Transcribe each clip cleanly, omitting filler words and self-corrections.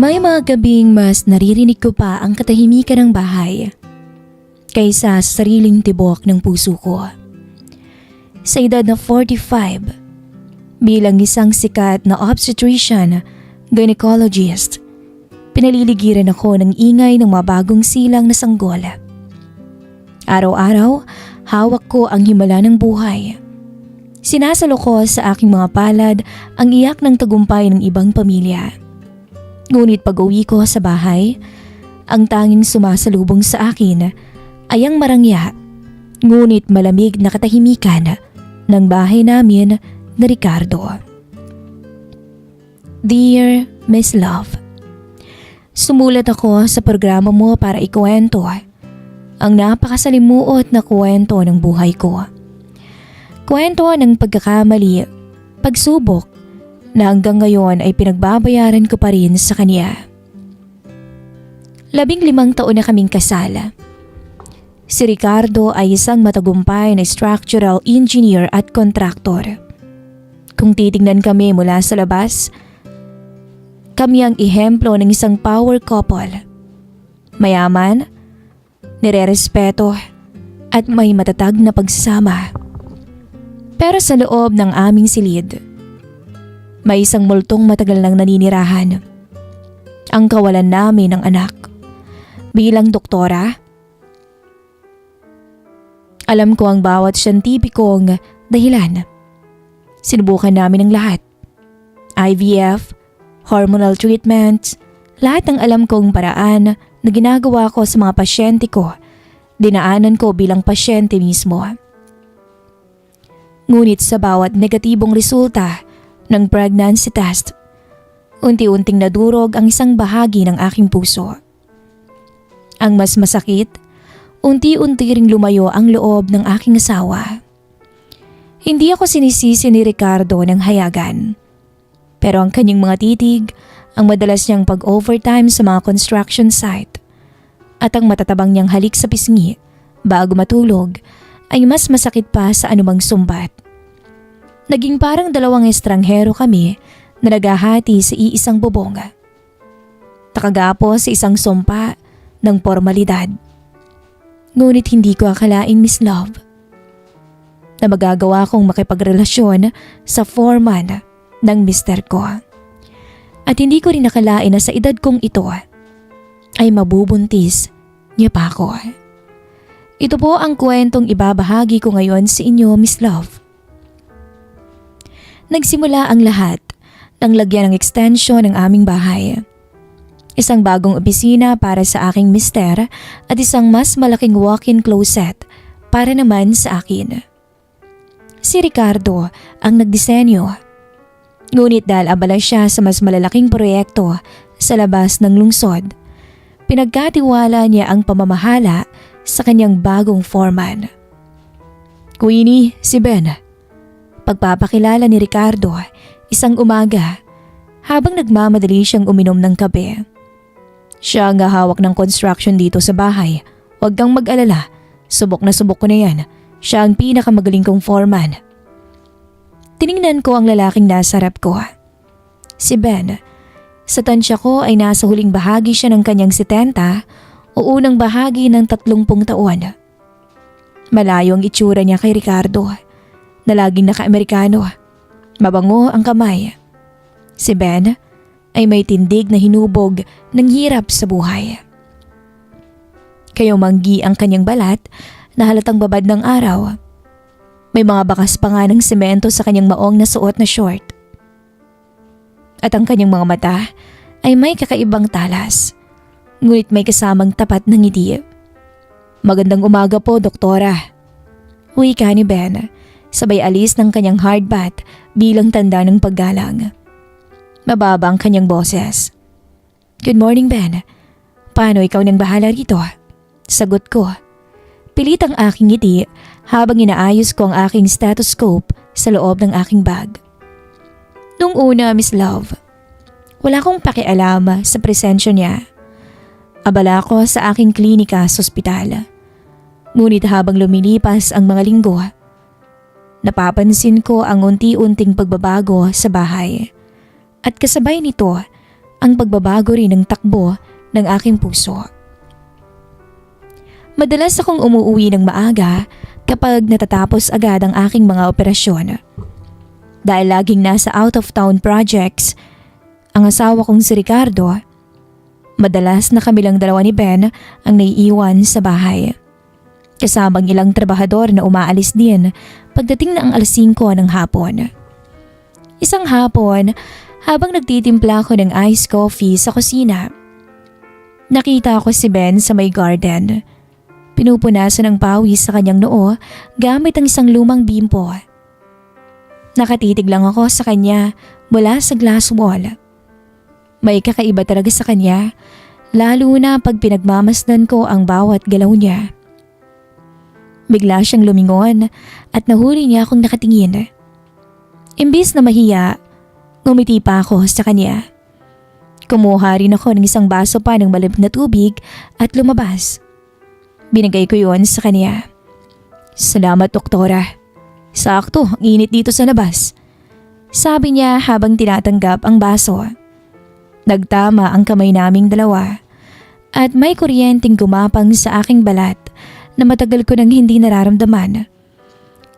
May mga gabing mas naririnig ko pa ang katahimikan ng bahay kaysa sa sariling tibok ng puso ko. Sa edad na 45, bilang isang sikat na obstetrician, gynecologist, pinaliligiran ako ng ingay ng mga bagong silang na sanggol. Araw-araw, hawak ko ang himala ng buhay. Sinasalo ko sa aking mga palad ang iyak ng tagumpay ng ibang pamilya. Ngunit pag-uwi ko sa bahay, ang tanging sumasalubong sa akin ay ang marangya, ngunit malamig na katahimikan ng bahay namin na Ricardo. Dear Miss Love, sumulat ako sa programa mo para ikuwento ang napakasalimuot na kwento ng buhay ko. Kwento ng pagkakamali, pagsubok, na hanggang ngayon ay pinagbabayaran ko pa rin sa kanya. 15 taon na kaming kasal. Si Ricardo ay isang matagumpay na structural engineer at contractor. Kung titingnan kami mula sa labas, kami ang ehemplo ng isang power couple. Mayaman, nirerespeto at may matatag na pagsasama. Pero sa loob ng aming silid, may isang multong matagal nang naninirahan. Ang kawalan namin ng anak. Bilang doktora, alam ko ang bawat siyentipikong dahilan. Sinubukan namin ang lahat. IVF, hormonal treatments, lahat ng alam kong paraan na ginagawa ko sa mga pasyente ko, dinaanan ko bilang pasyente mismo. Ngunit sa bawat negatibong resulta ng pregnancy test, unti-unting nadurog ang isang bahagi ng aking puso. Ang mas masakit, unti-unti ring lumayo ang loob ng aking asawa. Hindi ako sinisisi ni Ricardo ng hayagan, pero ang kanyang mga titig, ang madalas niyang pag-overtime sa mga construction site, at ang matatabang niyang halik sa pisngi bago matulog ay mas masakit pa sa anumang sumbat. Naging parang dalawang estranghero kami na naghahati sa iisang bubong. Takagapo sa isang sumpa ng formalidad. Ngunit hindi ko akalain, Miss Love, na magagawa kong makipagrelasyon sa foreman ng mister ko. At hindi ko rin nakalain na sa edad kong ito ay mabubuntis niya pa ako. Ito po ang kwentong ibabahagi ko ngayon sa inyo, Miss Love. Nagsimula ang lahat nang lagyan ng extension ng aming bahay. Isang bagong opisina para sa aking mister at isang mas malaking walk-in closet para naman sa akin. Si Ricardo ang nagdisenyo. Ngunit dahil abala siya sa mas malalaking proyekto sa labas ng lungsod, pinagkatiwala niya ang pamamahala sa kanyang bagong foreman. Queenie, si Ben. Pagpapakilala ni Ricardo isang umaga habang nagmamadali siyang uminom ng kape. Siya ang hawak ng construction dito sa bahay. Huwag kang mag-alala, subok na subok ko na yan. Siya ang pinakamagaling kong foreman. Tiningnan ko ang lalaking nasa harap ko. Si Ben. Sa tansya ko ay nasa huling bahagi siya ng kanyang 70 o unang bahagi ng 30 taon. Malayo ang itsura niya kay Ricardo, na laging naka-Amerikano. Mabango ang kamay. Si Ben ay may tindig na hinubog ng hirap sa buhay. Kayumanggi ang kanyang balat na halatang babad ng araw. May mga bakas pa nga ng semento sa kanyang maong na suot na short. At ang kanyang mga mata ay may kakaibang talas, ngunit may kasamang tapat ng ngiti. Magandang umaga po, doktora. Wika ni Ben, sabay alis ng kanyang hard bath bilang tanda ng paggalang. Mababa ang kanyang boses. Good morning, Ben. Paano ikaw nang bahala rito? Sagot ko. Pilit ang aking ngiti habang inaayos ko ang aking stethoscope sa loob ng aking bag. Nung una, Miss Love, wala akong pakialam sa presensya niya. Abala ko sa aking klinika sa ospital. Ngunit habang lumilipas ang mga linggo, napapansin ko ang unti-unting pagbabago sa bahay. At kasabay nito ang pagbabago rin ng takbo ng aking puso. Madalas akong umuuwi ng maaga kapag natatapos agad ang aking mga operasyon. Dahil laging nasa out-of-town projects ang asawa kong si Ricardo, madalas na kami lang dalawa ni Ben ang naiiwan sa bahay. Kasamang ilang trabahador na umaalis din pagdating na ang alas 5 ng hapon. Isang hapon, habang nagtitimpla ako ng iced coffee sa kusina, nakita ko si Ben sa may garden. Pinupunasan ng pawis sa kanyang noo gamit ang isang lumang bimpo. Nakatitig lang ako sa kanya mula sa glass wall. May kakaiba talaga sa kanya, lalo na pag pinagmamasdan ko ang bawat galaw niya. Bigla siyang lumingon at nahuli niya akong nakatingin. Imbis na mahiya, ngumiti pa ako sa kanya. Kumuha rin ako ng isang baso pa ng malamig na tubig at lumabas. Binigay ko yon sa kanya. "Salamat, doktora. Sakto, ang init dito sa labas," sabi niya habang tinatanggap ang baso. Nagtama ang kamay naming dalawa at may kuryenteng gumapang sa aking balat na matagal ko nang hindi nararamdaman.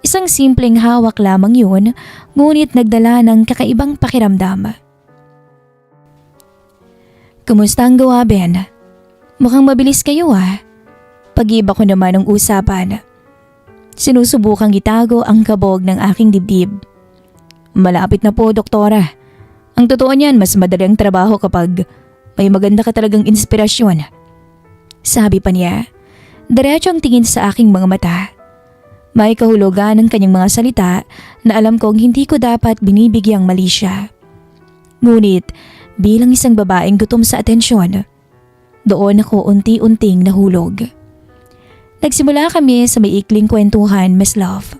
Isang simpleng hawak lamang yun, ngunit nagdala ng kakaibang pakiramdam. "Kumusta ang gawa, Ben? Mukhang mabilis kayo Pag-iba ko naman ang usapan. Sinusubukang itago ang kabog ng aking dibdib. "Malapit na po, doktora. Ang totoo niyan, mas madali ang trabaho kapag may maganda ka talagang inspirasyon," sabi pa niya. Diretso ang tingin sa aking mga mata. May kahulugan ng kanyang mga salita na alam kong hindi ko dapat binibigyang mali siya. Ngunit bilang isang babaeng gutom sa atensyon, doon ako unti-unting nahulog. Nagsimula kami sa may ikling kwentuhan, Miss Love.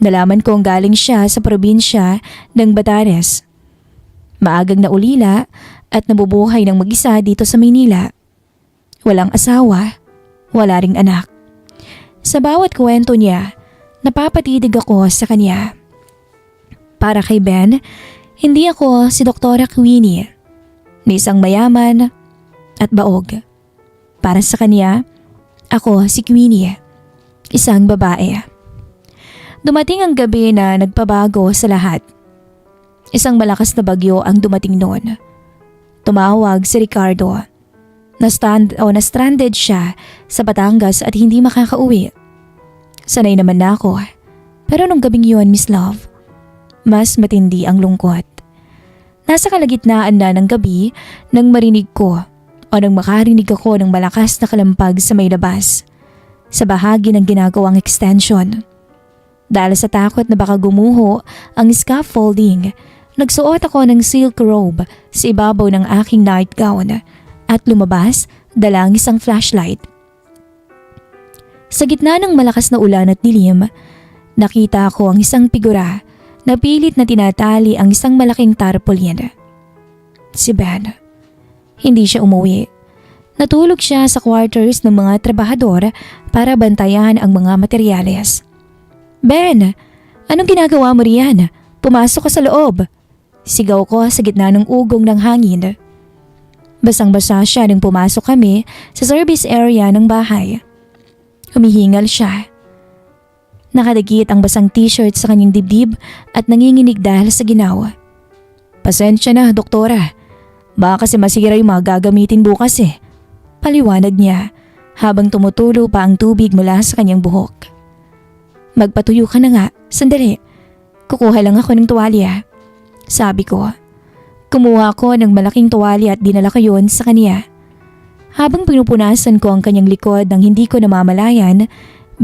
Nalaman kong galing siya sa probinsya ng Batanes. Maagang naulila at nabubuhay ng mag-isa dito sa Maynila. Walang asawa, wala ring anak. Sa bawat kwento niya, napapatitig ako sa kanya. Para kay Ben, hindi ako si Doktora Queenie, na isang mayaman at baog. Para sa kanya, ako si Queenie, isang babae. Dumating ang gabi na nagpabago sa lahat. Isang malakas na bagyo ang dumating noon. Tumawag si Ricardo. Na-stranded siya sa Batangas at hindi makakauwi. Sanay naman na ako. Pero nung gabing yun, Miss Love, mas matindi ang lungkot. Nasa kalagitnaan na ng gabi nang marinig ko o nang makarinig ako ng malakas na kalampag sa may labas, sa bahagi ng ginagawang extension. Dahil sa takot na baka gumuho ang scaffolding, nagsuot ako ng silk robe sa ibabaw ng aking nightgown at lumabas dala ang isang flashlight. Sa gitna ng malakas na ulan at dilim, nakita ko ang isang figura na pilit na tinatali ang isang malaking tarpaulin. Si Ben. Hindi siya umuwi. Natulog siya sa quarters ng mga trabahador para bantayan ang mga materyales. "Ben, anong ginagawa mo riyan? Pumasok ka sa loob!" Sigaw ko sa gitna ng ugong ng hangin. Basang-basa siya nang pumasok kami sa service area ng bahay. Humihingal siya. Nakadikit ang basang t-shirt sa kanyang dibdib at nanginginig dahil sa ginawa. "Pasensya na, doktora. Baka kasi masira yung mga gagamitin bukas paliwanag niya habang tumutulo pa ang tubig mula sa kanyang buhok. "Magpatuyo ka na nga, sandali. Kukuha lang ako ng tuwalya," sabi ko. Kumuha ko ng malaking tuwalya at dinala ko yun sa kanya. Habang pinupunasan ko ang kanyang likod nang hindi ko namamalayan,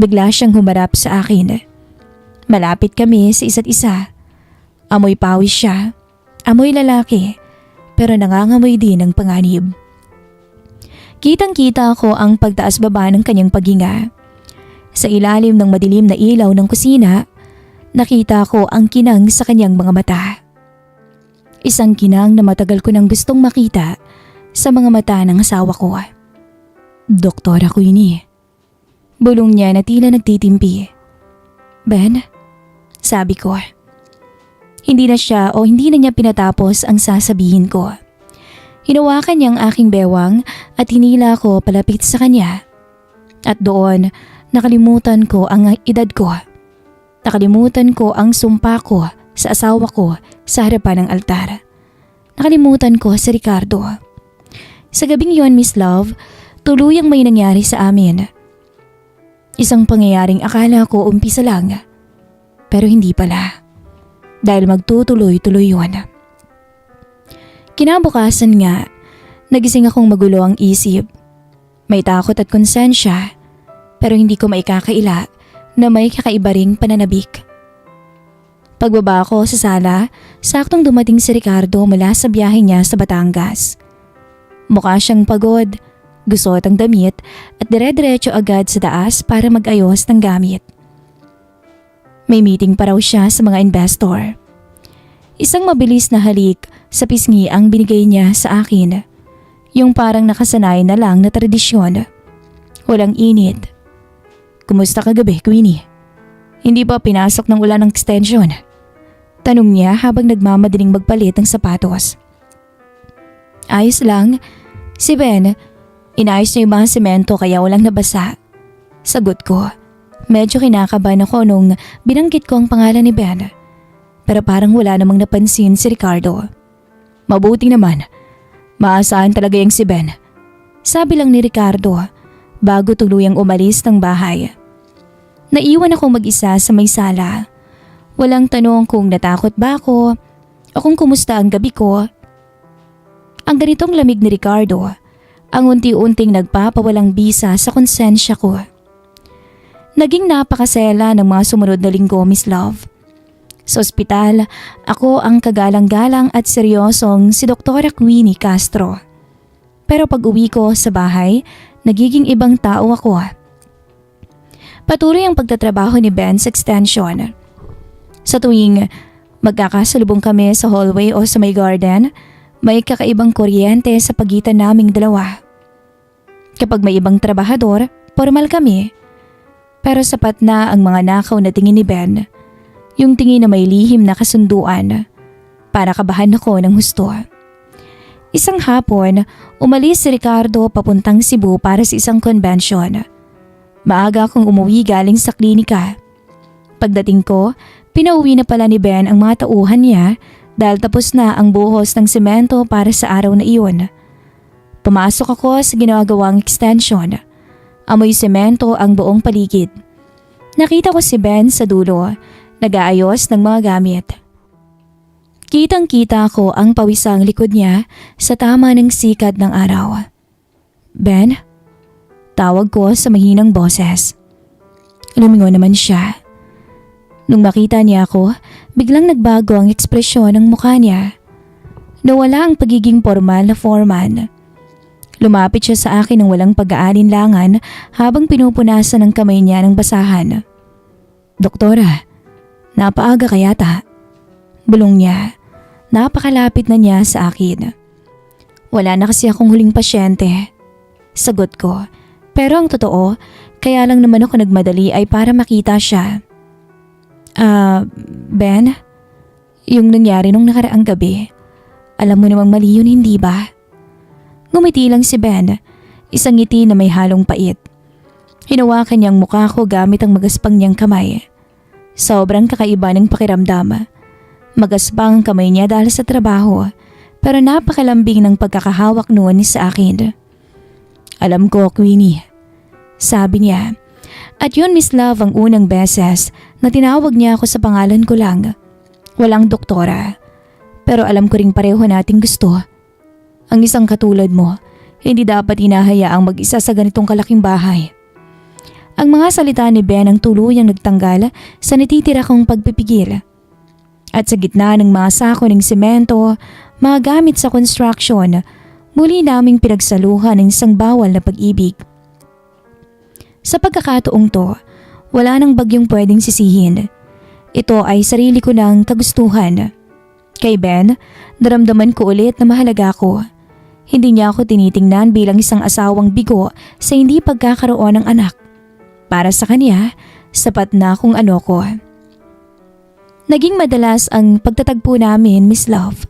bigla siyang humarap sa akin. Malapit kami sa isa't isa. Amoy pawis siya, amoy lalaki, pero nangangamoy din ng panganib. Kitang-kita ko ang pagtaas-baba ng kanyang paghinga. Sa ilalim ng madilim na ilaw ng kusina, nakita ko ang kinang sa kanyang mga mata. Isang kinang na matagal ko nang gustong makita sa mga mata ng asawa ko. "Doktora Queenie." Bulong niya na tila nagtitimpi. "Ben?" sabi ko. Hindi na niya pinatapos ang sasabihin ko. Hinawakan niya ang aking bewang at hinila ko palapit sa kanya. At doon, nakalimutan ko ang edad ko. Nakalimutan ko ang sumpa ko sa asawa ko sa harapan ng altar. Nakalimutan ko si Ricardo. Sa gabing yon, Miss Love, tuluyang may nangyari sa amin. Isang pangyayaring akala ko umpisa lang, pero hindi pala. Dahil magtutuloy-tuloy yun. Kinabukasan nga, nagising akong magulo ang isip. May takot at konsensya, pero hindi ko maikakaila na may kakaiba ring pananabik. Pagbaba ko sa sala, saktong dumating si Ricardo mula sa biyahe niya sa Batangas. Mukha siyang pagod, gusot ang damit at dire-diretso agad sa taas para mag-ayos ng gamit. May meeting pa raw siya sa mga investor. Isang mabilis na halik sa pisngi ang binigay niya sa akin. Yung parang nakasanay na lang na tradisyon. Walang init. Kumusta kagabi, Queenie? Hindi ba pinasok ng ulan ng extension? Tanong niya habang nagmamadaling magpalit ng sapatos. Ayos lang. Si Ben, inayos niya yung mga semento kaya walang nabasa. Sagot ko. Medyo kinakabahan ako nung binanggit ko ang pangalan ni Ben. Pero parang wala namang napansin si Ricardo. Mabuti naman. Maasahan talaga yung si Ben. Sabi lang ni Ricardo bago tuluyang umalis ng bahay. Naiwan ako mag-isa sa may sala. Walang tanong kung natakot ba ako o kung kumusta ang gabi ko. Ang ganitong lamig ni Ricardo ang unti-unting nagpapawalang bisa sa konsensya ko. Naging napakasela ng mga sumunod na linggo, Miss Love. Sa ospital, ako ang kagalang-galang at seryosong si Dr. Queenie Castro. Pero pag uwi ko sa bahay, nagiging ibang tao ako. Patuloy ang pagtatrabaho ni Ben sa extension. Sa tuwing magkakasalubong kami sa hallway o sa may garden, may kakaibang kuryente sa pagitan naming dalawa. Kapag may ibang trabahador, formal kami. Pero sapat na ang mga nakaw na tingin ni Ben. Yung tingin na may lihim na kasunduan. Para kabahan ako ng husto. Isang hapon, umalis si Ricardo papuntang Cebu para sa isang convention. Maaga akong umuwi galing sa klinika. Pagdating ko, pinauwi na pala ni Ben ang mga tauhan niya dahil tapos na ang buhos ng semento para sa araw na iyon. Pumasok ako sa ginagawang extension. Amoy semento ang buong paligid. Nakita ko si Ben sa dulo. Nag-aayos ng mga gamit. Kitang-kita ko ang pawisang likod niya sa tama ng sikat ng araw. Ben? Tawag ko sa mahinang boses. Lumingon naman siya. Nung makita niya ako, biglang nagbago ang ekspresyon ng mukha niya. Nawala ang pagiging formal na foreman. Lumapit siya sa akin ng walang pag-aalinlangan habang pinupunasan ng kamay niya ng basahan. Doktora, napaaga kayata. Bulong niya. Napakalapit na niya sa akin. Wala na kasi akong huling pasyente. Sagot ko. Pero ang totoo, kaya lang naman ako nagmadali ay para makita siya. Ben? Yung nangyari nung nakaraang gabi. Alam mo namang mali yun, hindi ba? Ngumiti lang si Ben. Isang ngiti na may halong pait. Hinawakan niyang mukha ko gamit ang magaspang niyang kamay. Sobrang kakaiba ng pakiramdam. Magaspang ang kamay niya dahil sa trabaho, pero napakalambing ng pagkakahawak noon sa akin. Alam ko, Queenie. Sabi niya. At yun, Miss Love, ang unang beses na tinawag niya ako sa pangalan ko lang. Walang doktora. Pero alam ko ring pareho nating gusto. Ang isang katulad mo, hindi dapat hinahayaang mag-isa sa ganitong kalaking bahay. Ang mga salita ni Ben ang tuluyang nagtanggal sa natitira kong pagpipigil. At sa gitna ng mga sako ng semento, mga gamit sa construction, muli naming pinagsaluhan ng isang bawal na pag-ibig. Sa pagkakataong to, wala nang bagyong pwedeng sisihin. Ito ay sarili ko ng kagustuhan. Kay Ben, naramdaman ko ulit na mahalaga ko. Hindi niya ako tinitingnan bilang isang asawang bigo sa hindi pagkakaroon ng anak. Para sa kanya, sapat na kung ano ko. Naging madalas ang pagtatagpo namin, Miss Love.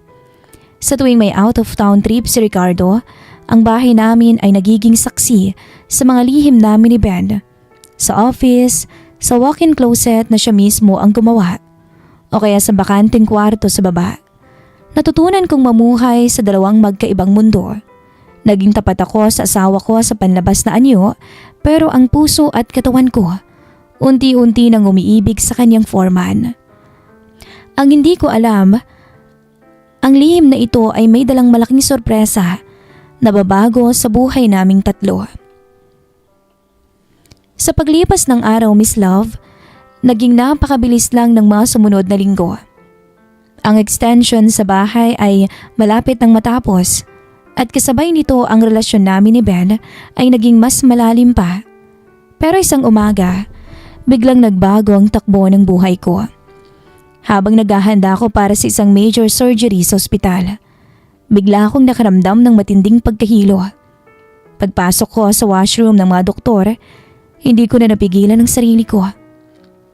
Sa tuwing may out of town trip si Ricardo, ang bahay namin ay nagiging saksi sa mga lihim namin ni Ben. Sa office, sa walk-in closet na siya mismo ang gumawa, o kaya sa bakanting kwarto sa baba. Natutunan kong mamuhay sa dalawang magkaibang mundo. Naging tapat ako sa asawa ko sa panlabas na anyo, pero ang puso at katawan ko, unti-unti nang umiibig sa kanyang foreman. Ang hindi ko alam, ang lihim na ito ay may dalang malaking sorpresa na babago sa buhay naming tatlo. Sa paglipas ng araw, Miss Love, naging napakabilis lang ng mga sumunod na linggo. Ang extension sa bahay ay malapit nang matapos at kasabay nito ang relasyon namin ni Ben ay naging mas malalim pa. Pero isang umaga, biglang nagbago ang takbo ng buhay ko. Habang naghahanda ako para sa isang major surgery sa ospital, bigla akong nakaramdam ng matinding pagkahilo. Pagpasok ko sa washroom ng mga doktor, hindi ko na napigilan ang sarili ko.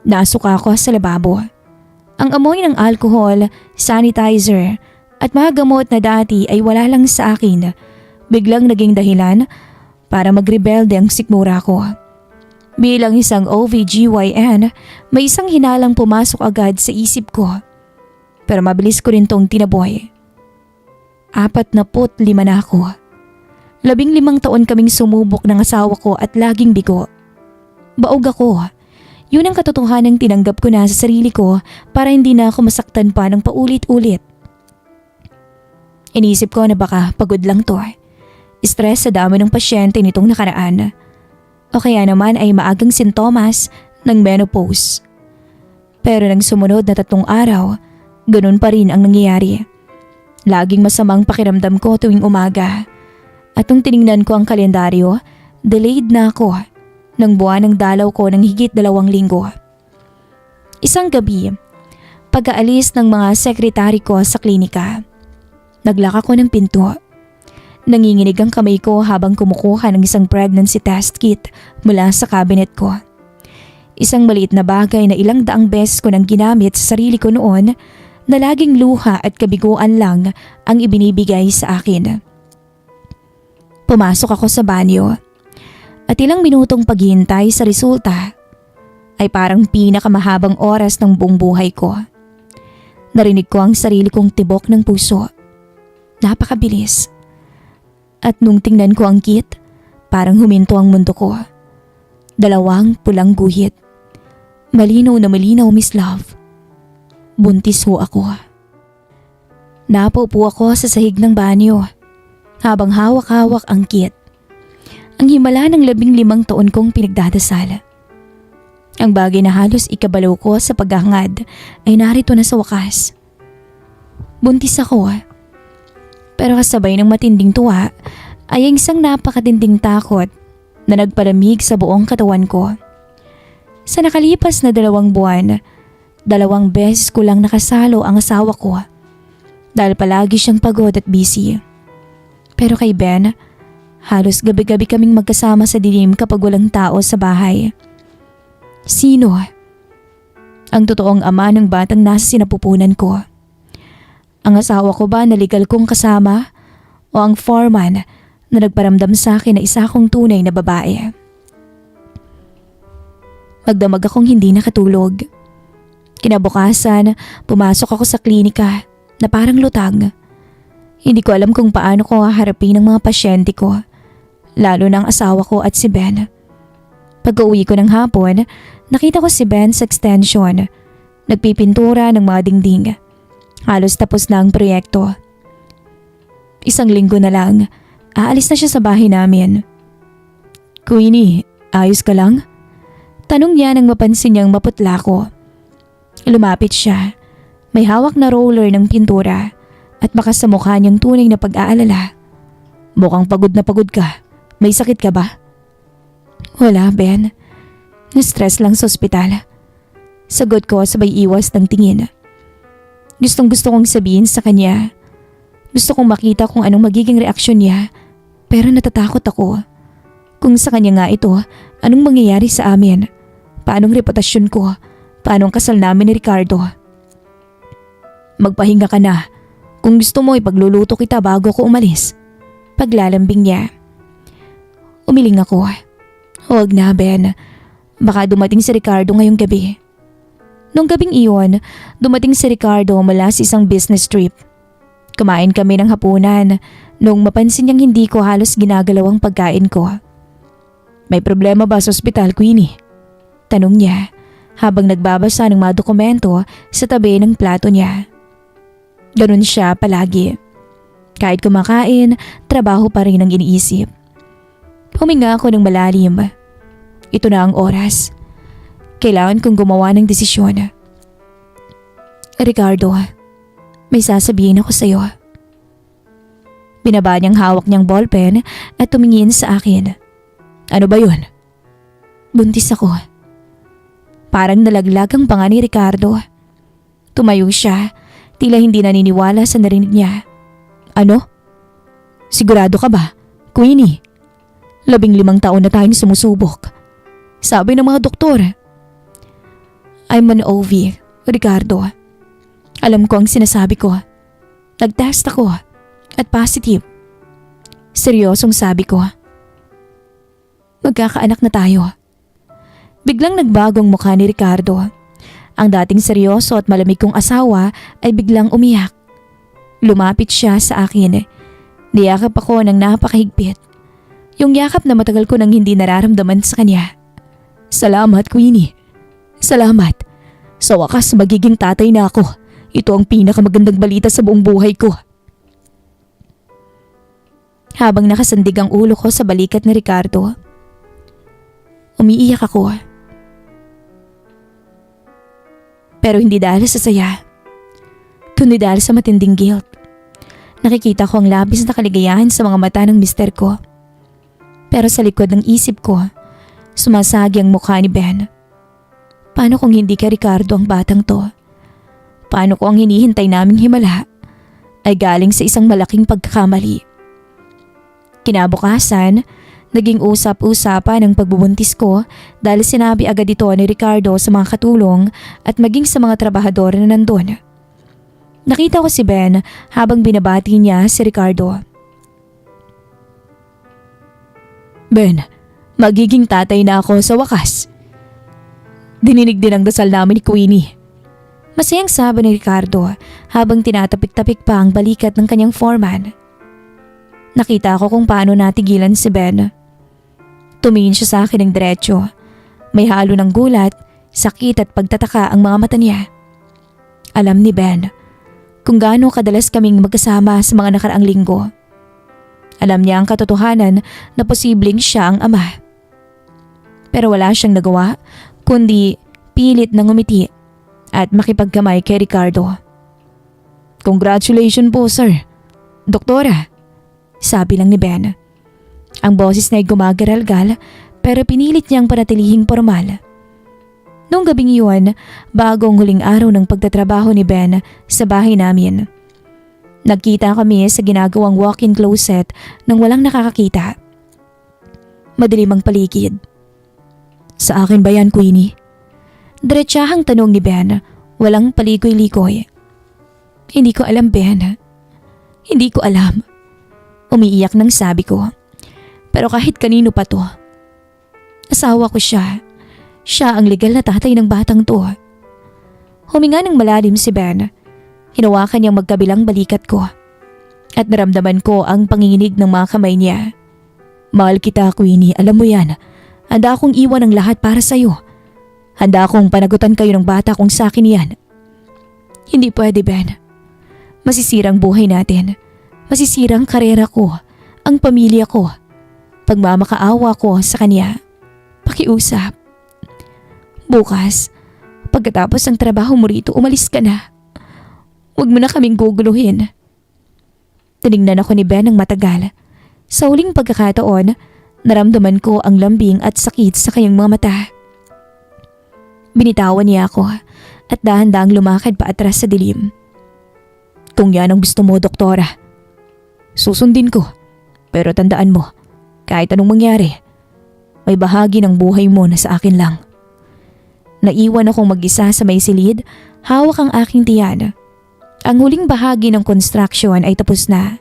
Nasuka ako sa lababo. Ang amoy ng alcohol, sanitizer at mga gamot na dati ay wala lang sa akin. Biglang naging dahilan para magrebelde ang sikmura ko. Bilang isang OVGYN, may isang hinalang pumasok agad sa isip ko. Pero mabilis ko rin tong tinaboy. 45 na ako. 15 taon kaming sumubok ng asawa ko at laging bigo. Baog ako. Yun ang katotohanang tinanggap ko na sa sarili ko para hindi na ako masaktan pa ng paulit-ulit. Inisip ko na baka pagod lang to. Stress sa dami ng pasyente nitong nakaraan. O kaya naman ay maagang sintomas ng menopause. Pero nang sumunod na 3 araw, ganun pa rin ang nangyayari. Laging masamang pakiramdam ko tuwing umaga. At nung tiningnan ko ang kalendaryo, delayed na ako ng buwan ng dalaw ko ng higit 2 linggo. Isang gabi, pag-aalis ng mga sekretary ko sa klinika, naglak ako ng pinto. Nanginginig ang kamay ko habang kumukuha ng isang pregnancy test kit mula sa cabinet ko. Isang maliit na bagay na ilang daang beses ko nang ginamit sa sarili ko noon na laging luha at kabiguan lang ang ibinibigay sa akin. Pumasok ako sa banyo at ilang minutong paghihintay sa resulta ay parang pinakamahabang oras ng buong buhay ko. Narinig ko ang sarili kong tibok ng puso. Napakabilis. At nung tingnan ko ang kit, parang huminto ang mundo ko. 2 pulang guhit. Malinaw na malinaw, Miss Love. Buntis ho ako. Napaupo ako sa sahig ng banyo habang hawak-hawak ang kit. Ang himala ng 15 taon kong pinagdadasal. Ang bagay na halos ikabalaw ko sa paghahangad ay narito na sa wakas. Buntis ako. Pero kasabay ng matinding tuwa ay ang isang napakatinding takot na nagpalamig sa buong katawan ko. Sa nakalipas na 2 buwan, 2 beses ko lang nakasalo ang asawa ko dahil palagi siyang pagod at busy. Pero kay Ben, halos gabi-gabi kaming magkasama sa dilim kapag walang tao sa bahay. Sino? Ang totoong ama ng batang nasa sinapupunan ko. Ang asawa ko ba na legal kong kasama o ang foreman na nagparamdam sa akin na isa akong tunay na babae? Magdamag akong hindi nakatulog. Kinabukasan, pumasok ako sa klinika na parang lutang. Hindi ko alam kung paano ko haharapin ang mga pasyente ko, lalo na ang asawa ko at si Ben. Pag-uwi ko ng hapon, nakita ko si Ben sa extension, nagpipintura ng mga dingding. Halos tapos na ang proyekto. 1 linggo na lang, aalis na siya sa bahay namin. Queenie, ayos ka lang? Tanong niya nang mapansin niyang maputla ko. Lumapit siya. May hawak na roller ng pintura at baka sa mukha niyang tunay na pag-aalala. Mukhang pagod na pagod ka. May sakit ka ba? Wala, Ben. Na-stress lang sa ospital. Sagot ko sabay iwas ng tingin. Gustong-gusto kong sabihin sa kanya. Gusto kong makita kung anong magiging reaksyon niya. Pero natatakot ako. Kung sa kanya nga ito, anong mangyayari sa amin? Paanong reputasyon ko? Paanong kasal namin ni Ricardo? Magpahinga ka na. Kung gusto mo ipagluluto kita bago ako umalis. Paglalambing niya. Umiling ako. Huwag na, Ben. Baka dumating si Ricardo ngayong gabi. Nung gabing iyon, dumating si Ricardo mula sa isang business trip. Kumain kami ng hapunan nung mapansin niyang hindi ko halos ginagalaw ang pagkain ko. May problema ba sa ospital, Queenie? Tanong niya habang nagbabasa ng mga dokumento sa tabi ng plato niya. Ganun siya palagi. Kahit kumakain, trabaho pa rin ang iniisip. Huminga ako ng malalim. Ito na ang oras. Kailangan kong gumawa ng desisyon. Ricardo, may sasabihin ako sa iyo. Binaba niyang hawak niyang ballpen at tumingin sa akin. Ano ba yun? Buntis ako. Parang nalaglag ang panga ni Ricardo. Tumayo siya, tila hindi naniniwala sa narinig niya. Ano? Sigurado ka ba, Queenie? 15 taon na tayong sumusubok. Sabi ng mga doktor. I'm an OV, Ricardo. Alam ko ang sinasabi ko. Nag-test ako at positive. Seryosong sabi ko. Magkakaanak na tayo. Biglang nagbagong mukha ni Ricardo. Ang dating seryoso at malamig kong asawa ay biglang umiyak. Lumapit siya sa akin. Niyakap ako ng napakahigpit. Yung yakap na matagal ko nang hindi nararamdaman sa kanya. Salamat, Queenie. Salamat. Sa wakas magiging tatay na ako. Ito ang pinakamagandang balita sa buong buhay ko. Habang nakasandig ang ulo ko sa balikat ni Ricardo, umiiyak ako. Pero hindi dahil sa saya, kundi dahil sa matinding guilt. Nakikita ko ang labis na kaligayahan sa mga mata ng mister ko. Pero sa likod ng isip ko, sumasagi ang mukha ni Ben. Paano kung hindi kay Ricardo ang batang to? Paano kung ang hinihintay naming himala ay galing sa isang malaking pagkakamali? Kinabukasan, naging usap-usapan ang pagbubuntis ko dahil sinabi agad ito ni Ricardo sa mga katulong at maging sa mga trabahador na nandun. Nakita ko si Ben habang binabati niya si Ricardo. Ben, magiging tatay na ako sa wakas. Dininig din ang dasal namin ni Queenie. Masayang sabi ni Ricardo habang tinatapik-tapik pa ang balikat ng kanyang foreman. Nakita ko kung paano natigilan si Ben. Tumingin siya sa akin ng diretsyo. May halo ng gulat, sakit at pagtataka ang mga mata niya. Alam ni Ben kung gaano kadalas kaming magkasama sa mga nakaraang linggo. Alam niya ang katotohanan na posibleng siya ang ama. Pero wala siyang nagawa kundi pilit na ngumiti at makipagkamay kay Ricardo. Congratulations po, sir. Doktora, sabi lang ni Ben. Ang boses niya ay gumagaralgal pero pinilit niyang panatilihing formal. Noong gabing iyon, bagong huling araw ng pagtatrabaho ni Ben sa bahay namin. Nagkita kami sa ginagawang walk-in closet nang walang nakakakita. Madilim ang paligid. Sa akin ba yan, Queenie? Diretsahang tanong ni Ben, walang palikoy-likoy. Hindi ko alam, Ben. Hindi ko alam. Umiiyak nang sabi ko. Pero kahit kanino pa to. Asawa ko siya. Siya ang legal na tatay ng batang to. Huminga ng malalim si Ben. Hinawakan niyang magkabilang balikat ko. At naramdaman ko ang panginginig ng mga kamay niya. Mahal kita, Queenie, alam mo yan. Handa akong iwan ang lahat para sa'yo. Handa akong panagutan kayo ng bata kung sa'kin yan. Hindi pwede, Ben. Masisirang buhay natin. Masisirang karera ko, ang pamilya ko. Pagmamakaawa ko sa kanya. Pakiusap. Bukas, pagkatapos ng trabaho mo rito, umalis ka na. Huwag mo na kaming guguluhin. Tinignan ako ni Ben ng matagal. Sa huling pagkakataon, naramdaman ko ang lambing at sakit sa kanyang mga mata. Binitawan niya ako at dahan-dahang lumakad pa atras sa dilim. Kung yan ang gusto mo, doktora, susundin ko. Pero tandaan mo, kahit anong mangyari, may bahagi ng buhay mo na sa akin lang. Naiwan akong mag-isa sa may silid, hawak ang aking tiyan. Ang huling bahagi ng construction ay tapos na.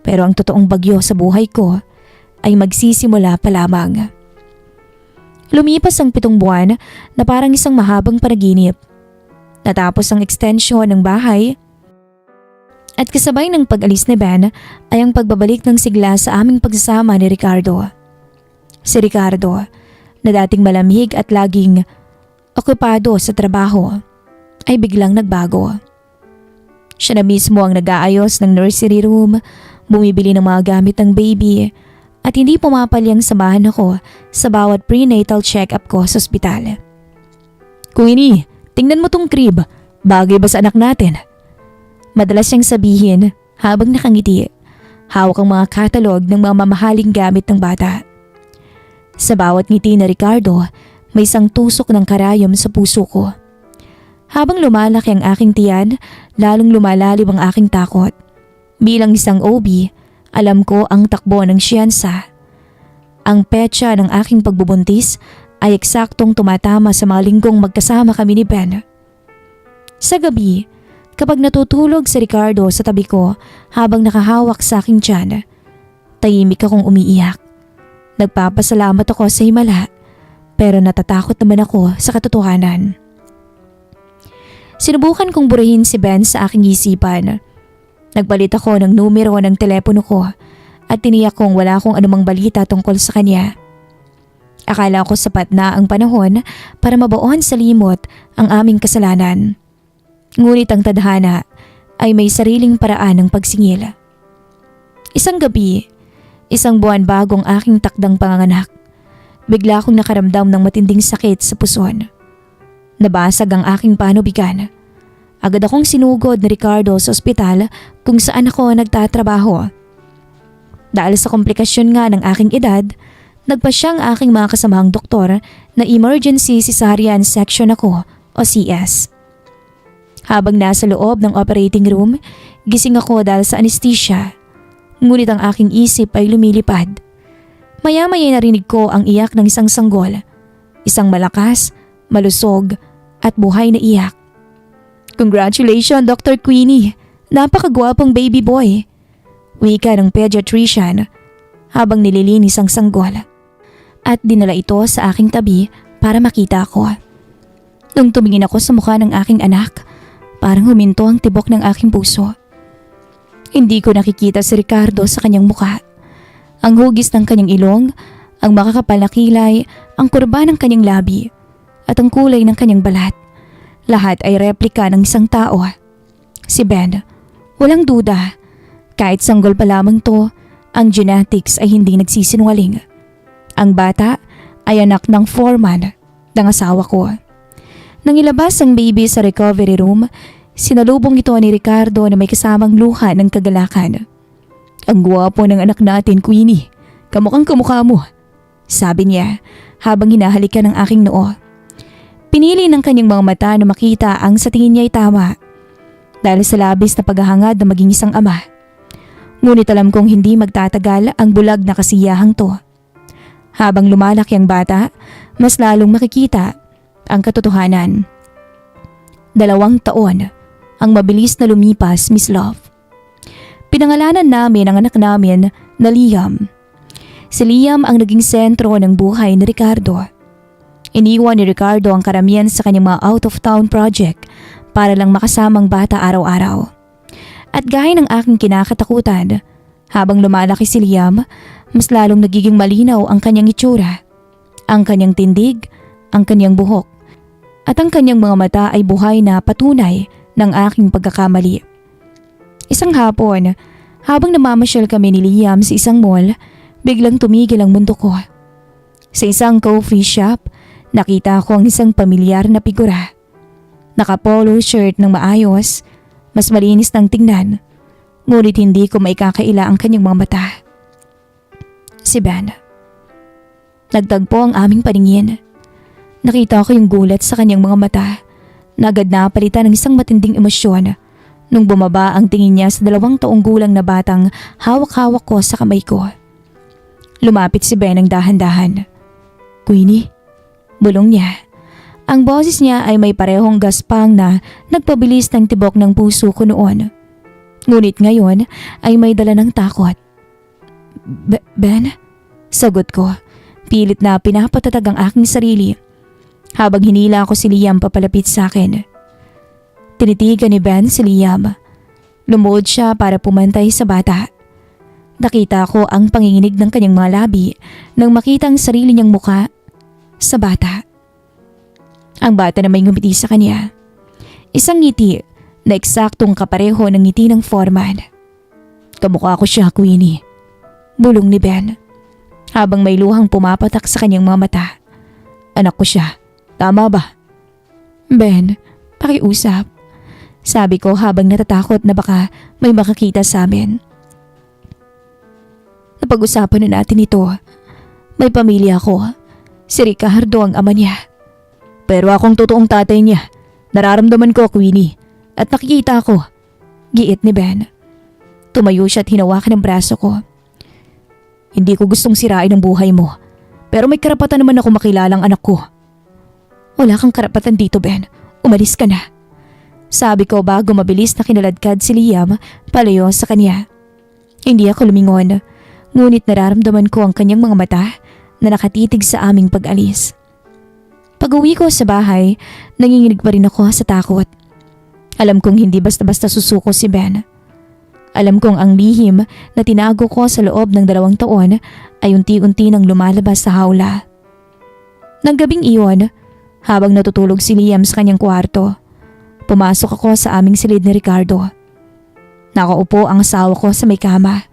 Pero ang totoong bagyo sa buhay ko ay magsisimula pa lamang. Lumipas ang 7 buwan na parang isang mahabang panaginip. Natapos ang extension ng bahay at kasabay ng pag-alis ni Ben ay ang pagbabalik ng sigla sa aming pagsasama ni Ricardo. Si Ricardo, na dating malamig at laging okupado sa trabaho, ay biglang nagbago. Siya na mismo ang nag-aayos ng nursery room, bumibili ng mga gamit ng baby, at hindi pumapalyang samahan ako sa bawat prenatal check-up ko sa ospital. "Queenie, tingnan mo tong crib. Bagay ba sa anak natin?" Madalas siyang sabihin habang nakangiti. Hawak ang mga katalog ng mga mamahaling gamit ng bata. Sa bawat ngiti na Ricardo, may isang tusok ng karayom sa puso ko. Habang lumalaki ang aking tiyan, lalong lumalalim ang aking takot. Bilang isang OB, alam ko ang takbo ng siyansa. Ang petsa ng aking pagbubuntis ay eksaktong tumatama sa mga linggong magkasama kami ni Ben. Sa gabi, kapag natutulog si Ricardo sa tabi ko habang nakahawak sa aking tiyan, tahimik akong umiiyak. Nagpapasalamat ako sa himala, pero natatakot naman ako sa katotohanan. Sinubukan kong burahin si Ben sa aking isipan. Nagpalit ako ng numero ng telepono ko at tiniyak kong wala akong anumang balita tungkol sa kanya. Akala ko sapat na ang panahon para mabaon sa limot ang aming kasalanan. Ngunit ang tadhana ay may sariling paraan ng pagsingil. Isang gabi, 1 buwan bagong aking takdang panganganak, bigla akong nakaramdam ng matinding sakit sa puson. Nabasag ang aking panubigan. Agad akong sinugod ni Ricardo sa ospital kung saan ako nagtatrabaho. Dahil sa komplikasyon nga ng aking edad, nagpasya ang aking mga kasamahang doktor na emergency cesarean section ako o CS. Habang nasa loob ng operating room, gising ako dahil sa anesthesia. Ngunit ang aking isip ay lumilipad. Maya-maya narinig ko ang iyak ng isang sanggol. Isang malakas, malusog at buhay na iyak. "Congratulations, Dr. Queenie. Napakagwapong baby boy," wika ng pediatrician habang nililinis ang sanggol. At dinala ito sa aking tabi para makita ko. Nung tumingin ako sa mukha ng aking anak, parang huminto ang tibok ng aking puso. Hindi ko nakikita si Ricardo sa kanyang mukha. Ang hugis ng kanyang ilong, ang makakapal na kilay, ang kurba ng kanyang labi, at ang kulay ng kanyang balat. Lahat ay replika ng isang tao. Si Ben. Walang duda. Kahit sanggol pa lamang to, ang genetics ay hindi nagsisinungaling. Ang bata ay anak ng foreman ng asawa ko. Nang ilabas ang baby sa recovery room, sinalubong ito ni Ricardo na may kasamang luha ng kagalakan. "Ang gwapo ng anak natin, Queenie. Kamukhang kamukha mo," sabi niya habang hinahalikan ang aking noo. Pinili ng kanyang mga mata na makita ang sa tingin niya ay tama. Dahil sa labis na paghahangad na maging isang ama. Ngunit alam kong hindi magtatagal ang bulag na kasiyahang to. Habang lumalaki ang bata, mas lalong makikita ang katotohanan. 2 taon ang mabilis na lumipas, Miss Love. Pinangalanan namin ang anak namin na Liam. Si Liam ang naging sentro ng buhay ni Ricardo. Iniwan ni Ricardo ang karamihan sa kanyang mga out-of-town project para lang makasamang bata araw-araw. At gaya ng aking kinakatakutan, habang lumalaki si Liam, mas lalong nagiging malinaw ang kanyang itsura, ang kanyang tindig, ang kanyang buhok, at ang kanyang mga mata ay buhay na patunay ng aking pagkakamali. Isang hapon, habang namamasyal kami ni Liam sa isang mall, biglang tumigil ang mundo ko. Sa isang coffee shop, nakita ko ang isang pamilyar na figura. Naka-polo shirt ng maayos, mas malinis ng tingnan, ngunit hindi ko maikakaila ang kanyang mga mata. Si Ben. Nagtagpo ang aming paningin. Nakita ko yung gulat sa kanyang mga mata na agad napalitan ng isang matinding emosyon nung bumaba ang tingin niya sa 2 taong gulang na batang hawak-hawak ko sa kamay ko. Lumapit si Ben ng dahan-dahan. "Queenie," bulong niya. Ang boses niya ay may parehong gaspang na nagpabilis ng tibok ng puso ko noon. Ngunit ngayon ay may dala ng takot. Ben? Sagot ko. Pilit na pinapatatag ang aking sarili. Habang hinila ko si Liam papalapit sa akin. Tinitigan ni Ben si Liam. Lumuhod siya para pumantay sa bata. Nakita ko ang panginginig ng kanyang mga labi nang makita ang sarili niyang muka sa bata. Ang bata na may ngumiti sa kanya. Isang ngiti na eksaktong kapareho ng ngiti ng foreman. Kamukha ko siya, Queenie. Bulong ni Ben. Habang may luhang pumapatak sa kanyang mga mata. Anak ko siya. Tama ba? Ben, pakiusap. Sabi ko habang natatakot na baka may makakita sa amin. Napag-usapan na natin ito. May pamilya ako. Si Ricardo ang ama niya. Pero akong totoong tatay niya. Nararamdaman ko, Queenie. At nakikita ko. Giit ni Ben. Tumayo siya at hinawakan ang braso ko. Hindi ko gustong sirain ang buhay mo. Pero may karapatan naman ako makilalang anak ko. Wala kang karapatan dito, Ben. Umalis ka na. Sabi ko bago mabilis na kinaladkad si Liam palayo sa kanya. Hindi ako lumingon. Ngunit nararamdaman ko ang kanyang mga mata na nakatitig sa aming pag-alis. Pag-uwi ko sa bahay, nanginginig pa rin ako sa takot. Alam kong hindi basta-basta susuko si Ben. Alam kong ang lihim na tinago ko sa loob ng 2 taon ay unti-unti nang lumalabas sa hawla. Nang gabing iyon, habang natutulog si Liam sa kanyang kwarto, pumasok ako sa aming silid ni Ricardo. Nakaupo ang asawa ko sa may kama.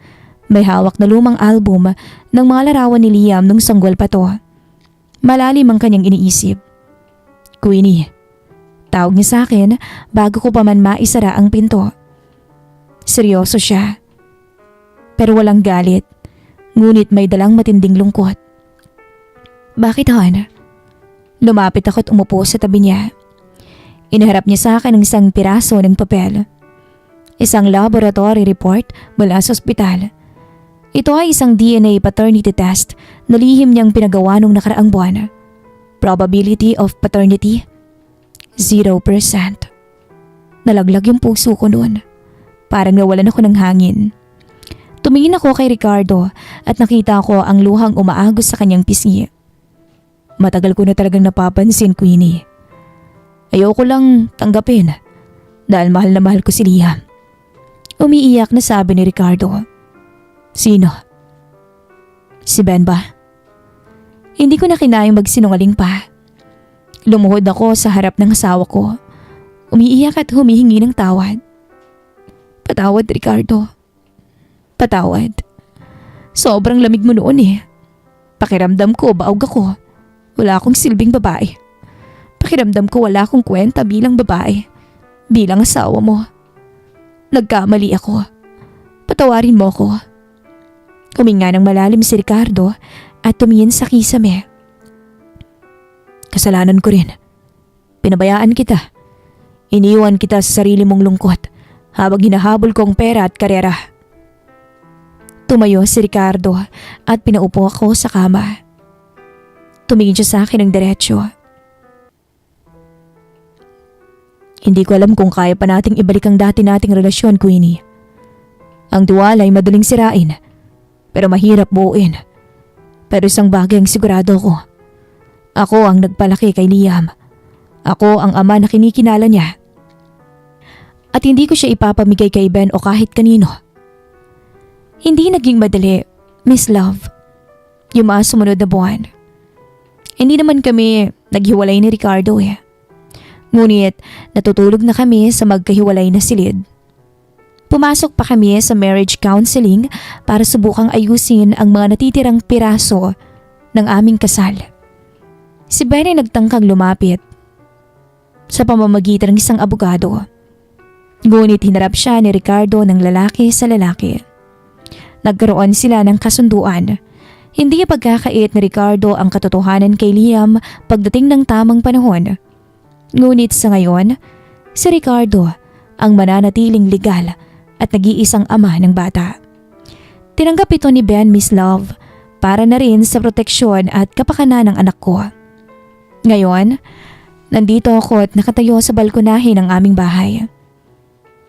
May hawak na lumang album ng mga larawan ni Liam nung sanggol pa to. Malalim ang kanyang iniisip. Queenie, tawag niya sa akin bago ko pa man maisara ang pinto. Seryoso siya. Pero walang galit. Ngunit may dalang matinding lungkot. Bakit, hon? Lumapit ako at umupo sa tabi niya. Inaharap niya sa akin ang isang piraso ng papel. Isang laboratory report mula sa ospital. Ito ay isang DNA paternity test na lihim niyang pinagawa nung nakaraang buwan. Probability of paternity? 0%. Nalaglag yung puso ko noon. Parang nawalan ako ng hangin. Tumingin ako kay Ricardo at nakita ko ang luhang umaagos sa kanyang pisngi. Matagal ko na talagang napapansin, Queenie. Ayoko lang tanggapin dahil mahal na mahal ko si Liam. Umiiyak na sabi ni Ricardo. Sino? Si Ben ba? Hindi ko na kinayang magsinungaling pa. Lumuhod ako sa harap ng asawa ko. Umiiyak at humihingi ng tawad. Patawad, Ricardo. Patawad. Sobrang lamig mo noon eh. Pakiramdam ko baog ako. Wala akong silbing babae. Pakiramdam ko wala akong kwenta bilang babae. Bilang asawa mo. Nagkamali ako. Patawarin mo ako. Huminga ng malalim si Ricardo at tumingin sa kisame. Kasalanan ko rin. Pinabayaan kita. Iniwan kita sa sarili mong lungkot habang hinahabol ko ang pera at karera. Tumayo si Ricardo at pinaupo ako sa kama. Tumingin siya sa akin ng diretsyo. Hindi ko alam kung kaya pa nating ibalik ang dati nating relasyon, Queenie. Ang tiwala ay madaling sirain, pero mahirap buuin. Pero isang bagay ang sigurado ko. Ako ang nagpalaki kay Liam. Ako ang ama na kinikinala niya. At hindi ko siya ipapamigay kay Ben o kahit kanino. Hindi naging madali, Miss Love. Yung mga sumunod na buwan. Hindi naman kami naghiwalay ni Ricardo eh. Ngunit natutulog na kami sa magkahiwalay na silid. Pumasok pa kami sa marriage counseling para subukang ayusin ang mga natitirang piraso ng aming kasal. Si Ben ay nagtangkang lumapit sa pamamagitan ng isang abogado. Ngunit hinarap siya ni Ricardo ng lalaki sa lalaki. Nagkaroon sila ng kasunduan. Hindi pagkakait ni Ricardo ang katotohanan kay Liam pagdating ng tamang panahon. Ngunit sa ngayon, si Ricardo ang mananatiling legal at nag-iisang ama ng bata. Tinanggap ito ni Ben, Miss Love, para na rin sa proteksyon at kapakanan ng anak ko. Ngayon, Nandito ako at nakatayo sa balkonahe ng aming bahay.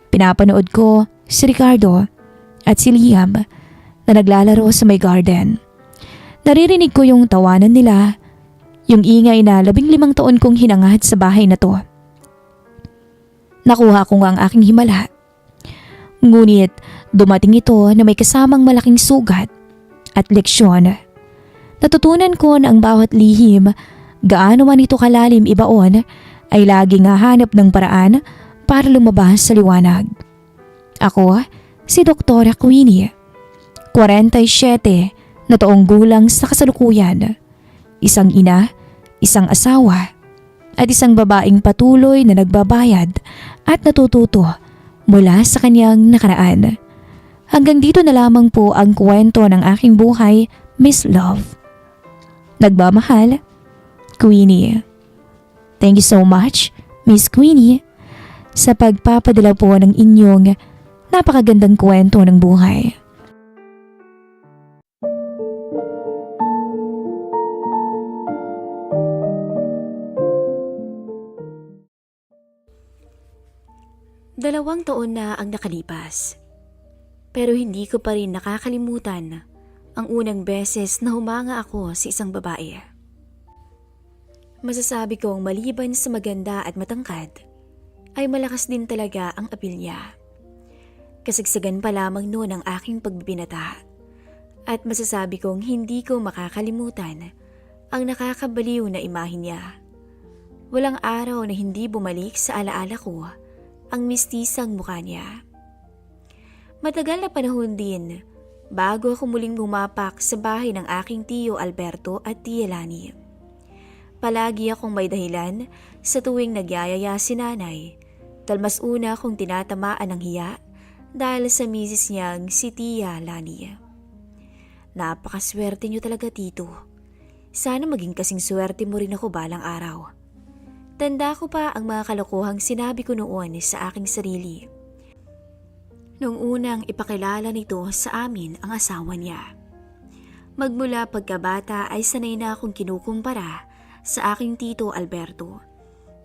Pinapanood ko si Ricardo at si Liam na naglalaro sa may garden. Naririnig ko yung tawanan nila, yung ingay na 15 taon kong hinangad sa bahay na to. Nakuha ko ang aking himala. Ngunit dumating ito na may kasamang malaking sugat at leksyon. Natutunan ko na ang bawat lihim, gaano man ito kalalim ibaon, ay laging hahanap ng paraan para lumabas sa liwanag. Ako, si Dr. Queenie, 47 na taong gulang sa kasalukuyan, isang ina, isang asawa, at isang babaeng patuloy na nagbabayad at natututo mula sa kanyang nakaraan. Hanggang dito na lamang po ang kwento ng aking buhay, Miss Love. Nagmamahal, Queenie. Thank you so much, Miss Queenie, sa pagpapadala po ng inyong napakagandang kwento ng buhay. Dalawang taon na ang nakalipas. Pero hindi ko pa rin nakakalimutan ang unang beses na humanga ako sa isang babae. Masasabi kong maliban sa maganda at matangkad, ay malakas din talaga ang apil niya. Kasagsagan pa lamang noon ang aking pagbibinata. At masasabi kong hindi ko makakalimutan ang nakakabaliw na imahe niya. Walang araw na hindi bumalik sa alaala ko ang mistisang mukha niya. Matagal na panahon din bago ako muling bumapak sa bahay ng aking tiyo Alberto at tia Lani. Palagi akong may dahilan sa tuwing nagyayaya si nanay dahil mas una akong tinatamaan ng hiya dahil sa misis niyang si tia Lani. Napakaswerte niyo talaga, tito. Sana maging kasing swerte mo rin ako balang araw. Tanda ko pa ang mga kalokohang sinabi ko noon sa aking sarili. Nung unang ipakilala nito sa amin ang asawa niya. Magmula pagkabata ay sanay na akong kinukumpara sa aking tito Alberto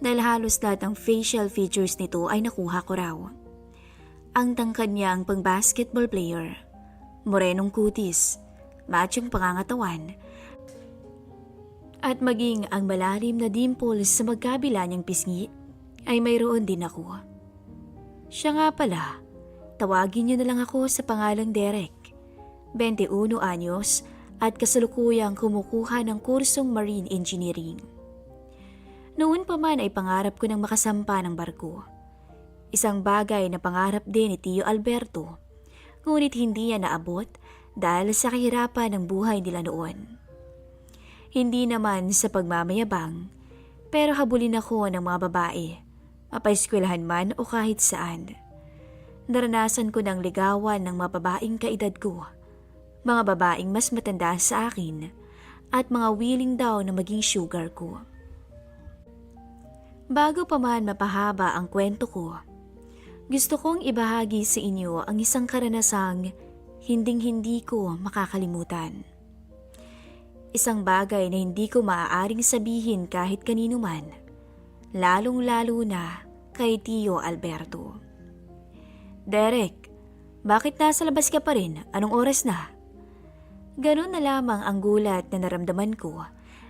dahil halos lahat ng facial features nito ay nakuha ko raw. Ang tangkad niya ang pang-basketball player, morenong kutis, machong pangangatawan, at maging ang malalim na dimples sa magkabila niyang pisngi ay mayroon din ako. Siya nga pala, tawagin niyo na lang ako sa pangalang Derek, 21 anyos at kasalukuyang kumukuha ng kursong marine engineering. Noon pa man ay pangarap ko ng makasampa ng barko. Isang bagay na pangarap din ni Tio Alberto, ngunit hindi niya naabot dahil sa kahirapan ng buhay nila noon. Hindi naman sa pagmamayabang, pero habulin ako ng mga babae, mapaeskwelahan man o kahit saan. Naranasan ko ng ligawan ng mga babaeng kaedad ko, mga babaeng mas matanda sa akin, at mga willing daw na maging sugar ko. Bago pa man mapahaba ang kwento ko, gusto kong ibahagi sa inyo ang isang karanasang hinding-hindi ko makakalimutan. Isang bagay na hindi ko maaaring sabihin kahit kanino man, lalong-lalo na kay Tio Alberto. Derek, bakit nasa labas ka pa rin? Anong oras na? Ganon na lamang ang gulat na naramdaman ko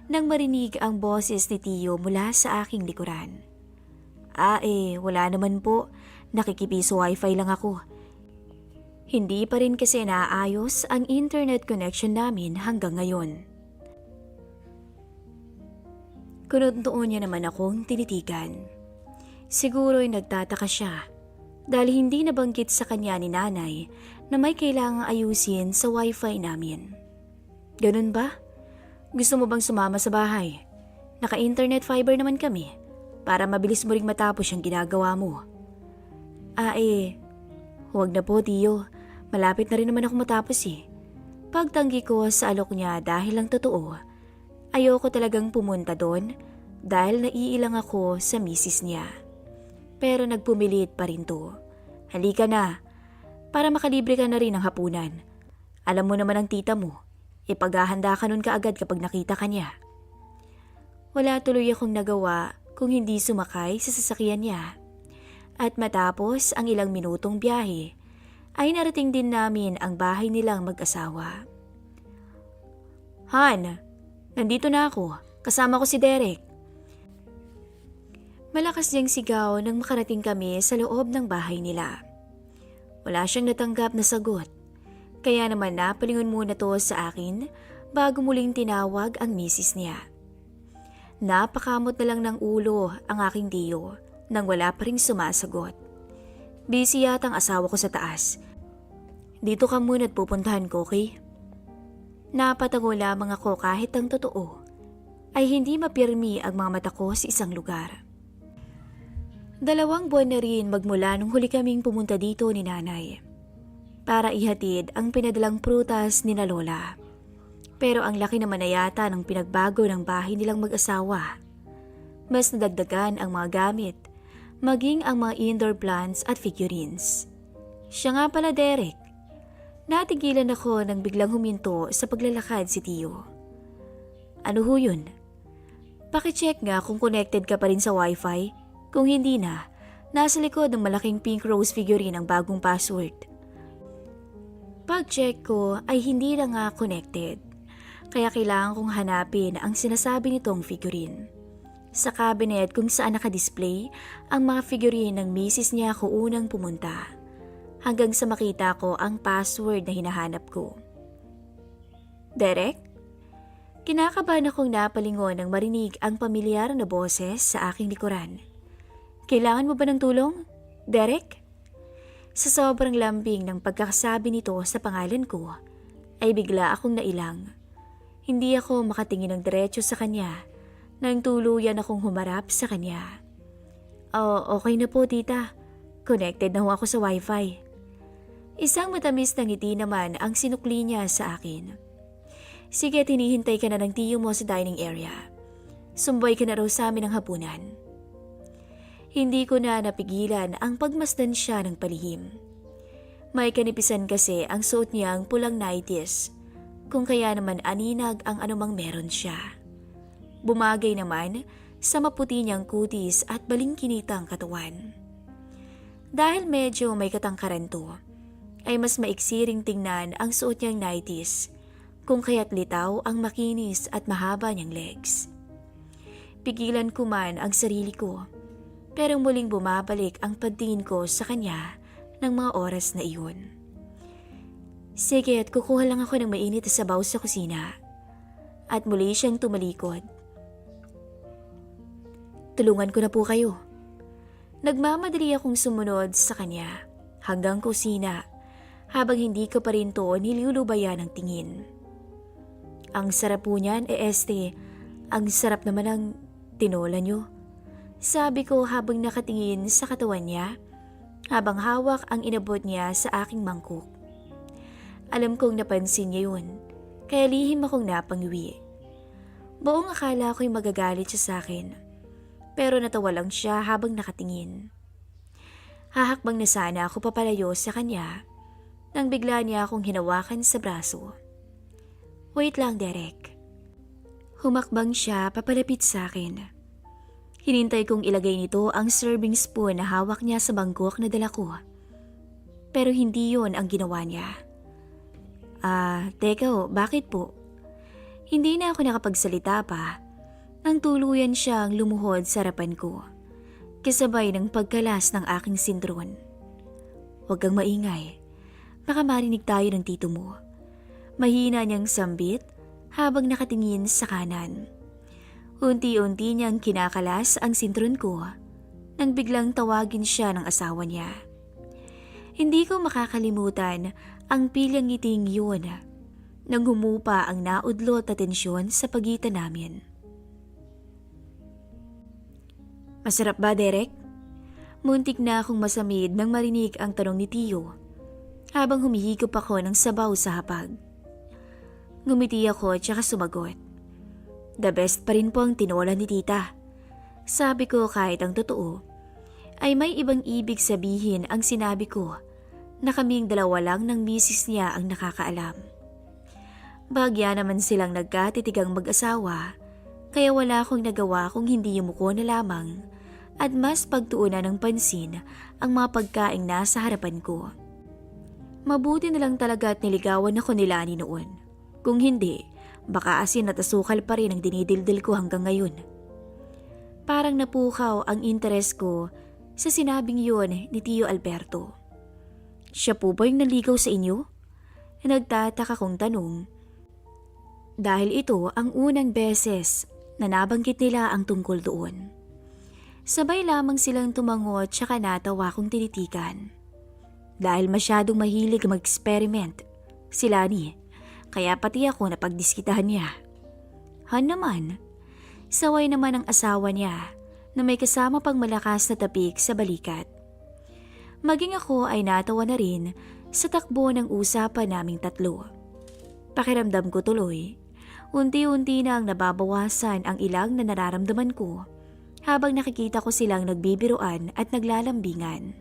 nang marinig ang boses ni Tio mula sa aking likuran. Wala naman po. Nakikipiso wifi lang ako. Hindi pa rin kasi naayos ang internet connection namin hanggang ngayon. Kununtuon niya naman akong tinitigan. Siguro'y nagtataka siya dahil hindi nabanggit sa kanya ni nanay na may kailangang ayusin sa wifi namin. Ganun ba? Gusto mo bang sumama sa bahay? Naka-internet fiber naman kami para mabilis mo ring matapos yung ginagawa mo. Huwag na po, Tio. Malapit na rin naman ako matapos eh. Pagtanggi ko sa alok niya dahil lang totoo, ayoko talagang pumunta doon dahil naiilang ako sa misis niya. Pero nagpumilit pa rin to. Halika na, para makalibre ka na rin ng hapunan. Alam mo naman ang tita mo, ipaghahanda ka nun kaagad kapag nakita ka niya. Wala tuloy akong nagawa kung hindi sumakay sa sasakyan niya. At matapos ang ilang minutong biyahe, ay narating din namin ang bahay nilang mag-asawa. Han, nandito na ako. Kasama ko si Derek. Malakas niyang sigaw nang makarating kami sa loob ng bahay nila. Wala siyang natanggap na sagot, kaya naman napalingon muna to sa akin bago muling tinawag ang misis niya. Napakamot na lang ng ulo ang aking tiyo nang wala pa ring sumasagot. Busy yata ang asawa ko sa taas. Dito ka muna at pupuntahan ko, okay? Napatago lamang ako kahit ang totoo ay hindi mapirmi ang mga mata ko sa isang lugar. 2 buwan na rin magmula nung huli kaming pumunta dito ni nanay para ihatid ang pinadalang prutas ni na lola. Pero ang laki naman na yata ng pinagbago ng bahay nilang mag-asawa. Mas nadagdagan ang mga gamit, maging ang mga indoor plants at figurines. Siya nga pala, Derek. Natigilan ako nang biglang huminto sa paglalakad si Tiyo. Ano ho yun? Pakicheck nga kung connected ka pa rin sa wifi. Kung hindi na, nasa likod ng malaking pink rose figurine ang bagong password. Pag-check ko ay hindi na nga connected. Kaya kailangan kong hanapin ang sinasabi nitong figurine. Sa cabinet kung saan nakadisplay ang mga figurine ng misis niya ako unang pumunta. Hanggang sa makita ko ang password na hinahanap ko. Derek? Kinakabahan akong napalingon nang marinig ang pamilyar na boses sa aking likuran. Kailangan mo ba ng tulong, Derek? Sa sobrang lambing ng pagkakasabi nito sa pangalan ko, ay bigla akong nailang. Hindi ako makatingin ng diretso sa kanya nang tuluyan akong humarap sa kanya. Oh, okay na po, tita. Connected na ho ako sa wifi. Isang matamis na ngiti naman ang sinukli niya sa akin. Sige, hinihintay ka na ng tiyo mo sa dining area. Sumbay ka na raw sa amin ng hapunan. Hindi ko na napigilan ang pagmasdan siya ng palihim. May kanipisan kasi ang suot niyang pulang nighties, kung kaya naman aninag ang anumang meron siya. Bumagay naman sa maputi niyang kutis at balingkinitang katawan. Dahil medyo may katangkaran to, ay mas maiksiring tingnan ang suot niyang nighties, kung kaya't litaw ang makinis at mahaba niyang legs. Pigilan ko man ang sarili ko, pero muling bumabalik ang pagtingin ko sa kanya ng mga oras na iyon. Sige, at kukuha lang ako ng mainit na sabaw sa kusina. At muli siyang tumalikod. Tulungan ko na po kayo. Nagmamadali akong sumunod sa kanya hanggang kusina habang hindi ko pa rin to nilulubayan ng tingin. Ang sarap po niyan, ang sarap naman ng tinola niyo. Sabi ko habang nakatingin sa katawan niya, habang hawak ang inabot niya sa aking mangkok. Alam kong napansin niya yun, kaya lihim akong napangiwi. Buong akala ko'y magagalit siya sa akin, pero natawa lang siya habang nakatingin. Hahakbang na sana ako papalayo sa kanya, nang bigla niya akong hinawakan sa braso. Wait lang, Derek. Humakbang siya papalapit sa akin. Hinintay kong ilagay nito ang serving spoon na hawak niya sa mangkok na dala ko. Pero hindi yon ang ginawa niya. Teka bakit po? Hindi na ako nakapagsalita pa nang tuluyan siyang lumuhod sa harapan ko, kasabay ng pagkalas ng aking sindron. Huwag kang maingay, baka marinig tayo ng tito mo. Mahina niyang sambit habang nakatingin sa kanan. Unti-unti niyang kinakalas ang sintron ko nang biglang tawagin siya ng asawa niya. Hindi ko makakalimutan ang pilyang ngiting yun nang humupa ang naudlot na tensyon sa pagitan namin. Masarap ba, Derek? Muntik na akong masamid nang marinig ang tanong ni Tiyo habang humihigop ako ng sabaw sa hapag. Ngumiti ako at saka sumagot. The best pa rin po ang tinola ni tita. Sabi ko kahit ang totoo, ay may ibang ibig sabihin ang sinabi ko na kaming dalawa lang ng misis niya ang nakakaalam. Bagya naman silang nagkatitigang mag-asawa Kaya wala akong nagawa kung hindi yumuko na lamang at mas pagtuunan ng pansin ang mga pagkaing nasa harapan ko. Mabuti na lang talaga at niligawan ako ni Lani noon. Kung hindi, baka asin at asukal pa rin ang dinidildil ko hanggang ngayon. Parang napukaw ang interes ko sa sinabing yun ni Tio Alberto. Siya po ba yung naligaw sa inyo? Nagtataka kong tanong. Dahil ito ang unang beses na nabanggit nila ang tungkol doon. Sabay lamang silang tumangot tsaka natawa kong tinitikan. Dahil masyadong mahilig mag-experiment si Lani, kaya pati ako napagdiskitahan niya. Han naman, saway naman ang asawa niya na may kasama pang malakas na tapik sa balikat. Maging ako ay natawa na rin sa takbo ng usapan naming tatlo. Pakiramdam ko tuloy, unti-unti na ang nababawasan ang ilang na nararamdaman ko habang nakikita ko silang nagbibiruan at naglalambingan.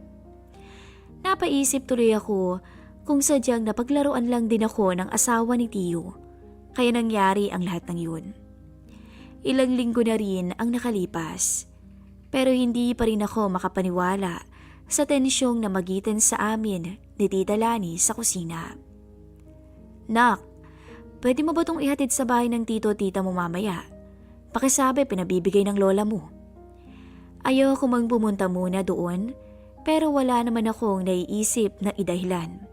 Napaisip tuloy ako kung sadyang napaglaruan lang din ako ng asawa ni Tio, kaya nangyari ang lahat ng yun. Ilang linggo na rin ang nakalipas, pero hindi pa rin ako makapaniwala sa tensyong namagitan sa amin ni Tita Lani sa kusina. Nak, pwede mo ba itong ihatid sa bahay ng tito o tita mo mamaya? Pakisabi pinabibigay ng lola mo. Ayaw ko mang pumunta muna doon, pero wala naman akong naiisip na idahilan.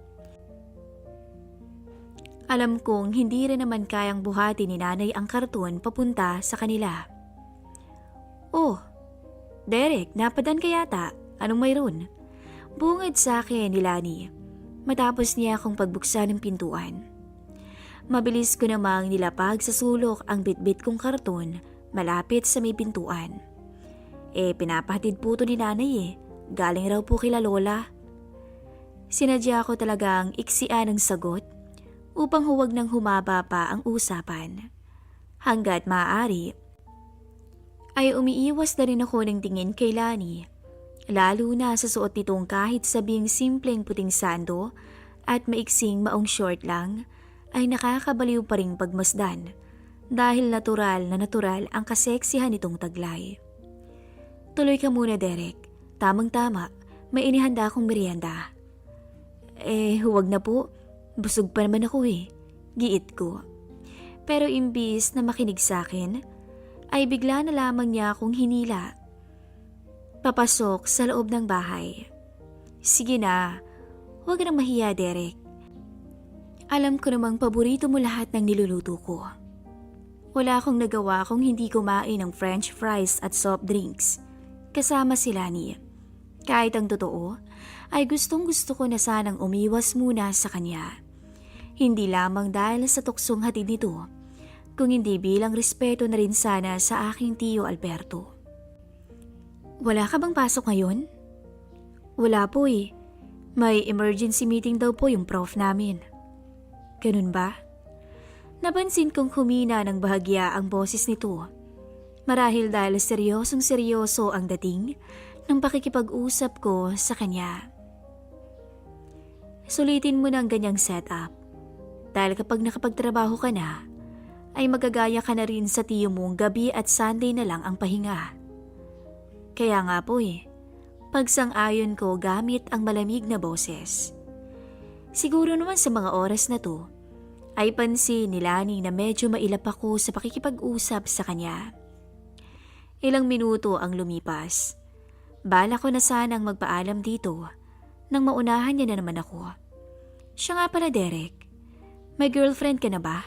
Alam kong hindi rin naman kayang buhati ni nanay ang karton papunta sa kanila. Oh, Derek, napadan ka yata. Anong mayroon? Bungad sa akin ni Lani matapos niya akong pagbuksan ng pintuan. Mabilis ko namang nilapag sa sulok ang bitbit kong karton malapit sa may pintuan. Pinapahatid po to ni nanay Galing raw po kila lola. Sinadya ko talagang iksian ang sagot upang huwag nang humaba pa ang usapan. Hanggat maaari, ay umiiwas na rin ako ng tingin kay Lani, lalo na sa suot nitong kahit sabing simpleng puting sando at maiksing maong short lang, ay nakakabaliw pa ring pagmasdan dahil natural ang kaseksihan nitong taglay. Tuloy ka muna, Derek. Tamang-tama, may inihanda akong merienda. Huwag na po. Busog pa naman ako Giit ko. Pero imbis na makinig sa akin, ay bigla na lamang niya akong hinila. Papasok sa loob ng bahay. Sige na, huwag nang mahiya, Derek. Alam ko namang paborito mo lahat ng niluluto ko. Wala akong nagawa kung hindi kumain ng french fries at soft drinks kasama si Lani. Kahit ang totoo, ay gustong-gusto ko na sanang umiwas muna sa kanya. Hindi lamang dahil sa tuksong hatid nito, kung hindi bilang respeto na rin sana sa aking Tio Alberto. Wala ka bang pasok ngayon? Wala po May emergency meeting daw po yung prof namin. Ganun ba? Napansin kong humina ng bahagya ang boses nito. Marahil dahil seryosong-seryoso ang dating ng pakikipag-usap ko sa kanya. Sulitin mo na ang ganyang setup. Dahil kapag nakapagtrabaho ka na, ay magagaya ka na rin sa tiyo mong gabi at Sunday na lang ang pahinga. Kaya nga po pagsang-ayon ko gamit ang malamig na boses. Siguro naman sa mga oras na to, ay pansin ni Lani na medyo mailap ako sa pakikipag-usap sa kanya. Ilang minuto ang lumipas. Bala ko na sanang magpaalam dito nang maunahan niya na naman ako. Siya nga pala, Derek. May girlfriend ka na ba?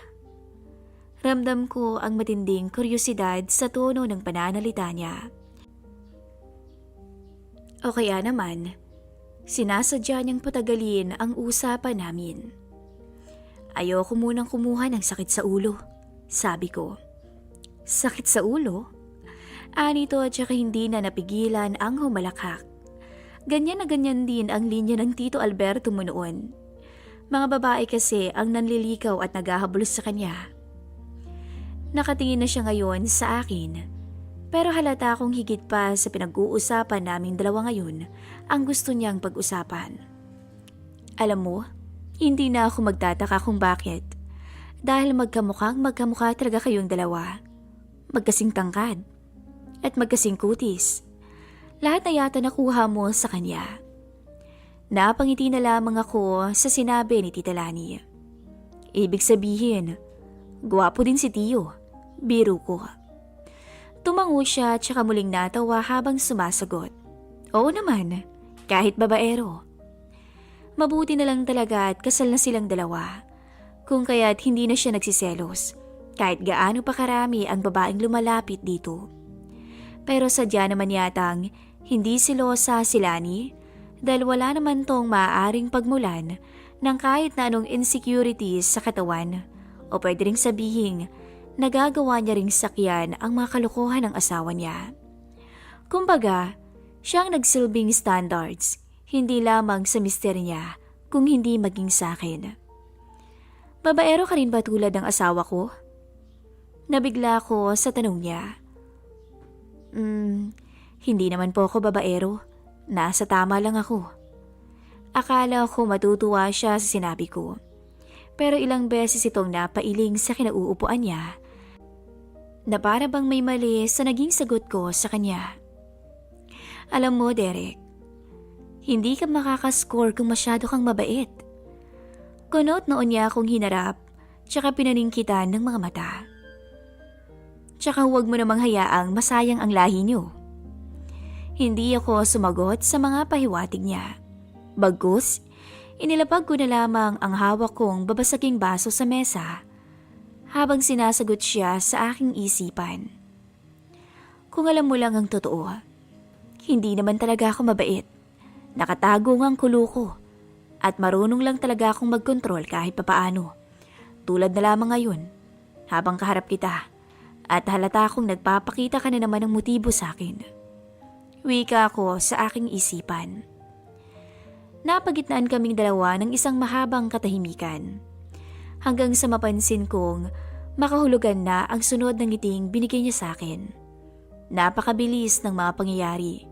Ramdam ko ang matinding kuryosidad sa tono ng pananalita niya. O kaya naman, sinasadya niyang patagalin ang usapan namin. Ayoko munang kumuha ng sakit sa ulo, sabi ko. Sakit sa ulo? Anito at saka hindi na napigilan ang humalakhak. Ganyan na ganyan din ang linya ng Tito Alberto mo noon. Mga babae kasi ang nanlilikaw at naghahabol sa kanya. Nakatingin na siya ngayon sa akin, pero halata akong higit pa sa pinag-uusapan naming dalawa ngayon ang gusto niyang pag-usapan. Alam mo, hindi na ako magtataka kung bakit. Dahil magkamukha talaga kayong dalawa. magkasing tangkad, at magkasing kutis. Lahat na yata nakuha mo sa kanya. Napangiti na lamang ako sa sinabi ni Tita Lani. Ibig sabihin, gwapo din si Tio, biro ko. Tumango siya at saka muling natawa habang sumasagot. Oo naman, kahit babaero. Mabuti na lang talaga at kasal na silang dalawa. Kung kaya't hindi na siya nagsiselos, kahit gaano pa karami ang babaeng lumalapit dito. Pero sadya naman yatang hindi silosa si Lani dahil wala naman tong maaaring pagmulan ng kahit na anong insecurities sa katawan o pwede ring sabihin nagagawa niya ring sakyan ang mga kalokohan ng asawa niya. Kumbaga, siyang nagsilbing standards, hindi lamang sa mister niya kung hindi maging sa akin. Babaero ka rin ba tulad ng asawa ko? Nabigla ko sa tanong niya. Hindi naman po ako babaero. Nasa tama lang ako. Akala ko matutuwa siya sa sinabi ko. Pero ilang beses itong napailing sa kinauupuan niya na para bang may mali sa naging sagot ko sa kanya. Alam mo, Derek, hindi ka makakascore kung masyado kang mabait. Kunot noon niya akong hinarap tsaka pinaningkitan ng mga mata. Tsaka huwag mo namang hayaang masayang ang lahi niyo. Hindi ako sumagot sa mga pahiwatig niya. Bagkus, inilapag ko na lamang ang hawak kong babasaging baso sa mesa habang sinasagot siya sa aking isipan. Kung alam mo lang ang totoo, hindi naman talaga ako mabait. Nakatago ang kulo ko at marunong lang talaga akong magkontrol kahit papaano. Tulad na lamang ngayon, habang kaharap kita at halata akong nagpapakita ka na naman ng motibo sa akin. Wika ako sa aking isipan. Napagitnaan kaming dalawa ng isang mahabang katahimikan. Hanggang sa mapansin kong makahulugan na ang sunod ng ngiting binigay niya sa akin. Napakabilis ng mga pangyayari.